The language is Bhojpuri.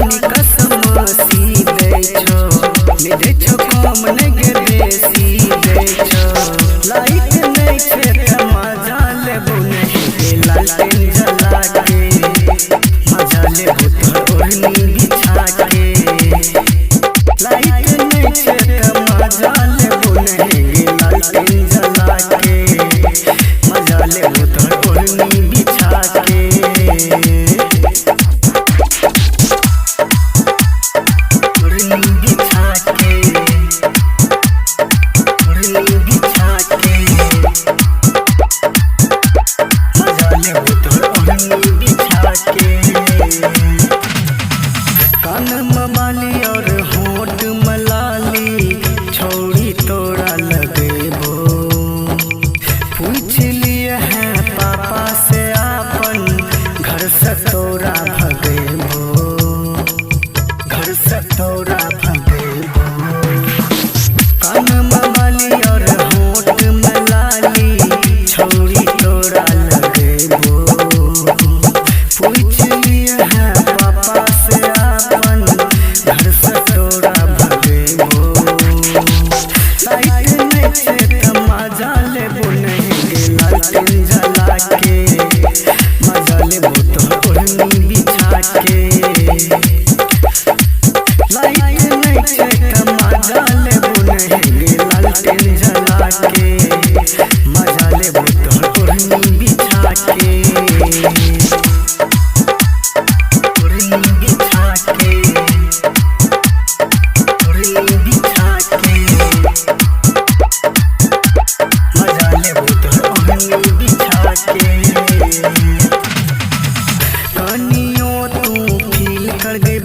जवानी कसम सी छो निधे छो कम नगे बेसी दे छो लाइट नहीं छे त मजा लेबो नहीं लालटेन जला के मजा लेबो तो ओढ़नी बिछा के लाइट नहीं छे त मजा लेबो नहीं लालटेन जला के मजा लेबो तो ओढ़नी बिछा के कान मवाली और होठ मलाली छोड़ी तोरा लगेबो पूछ लिए है पापा से आपन घर से तोरा भगेबो घर से तोरा भगेबो कान मवाली और होठ मलाली छोड़ी तोरा लगेबो पूछ लिए है पापा से आपन घर से तोरा भगेबो लाइट नहीं छे त मजा लेबो नहीं गे लालटेन जला के मजा लेबो तो ओढ़नी बिछा के लाइट नहीं छे त मजा लेबो नहीं गे लालटेन जला के मजा लेबो तो ओढ़नी बिछा के कनियो तू फील कर गई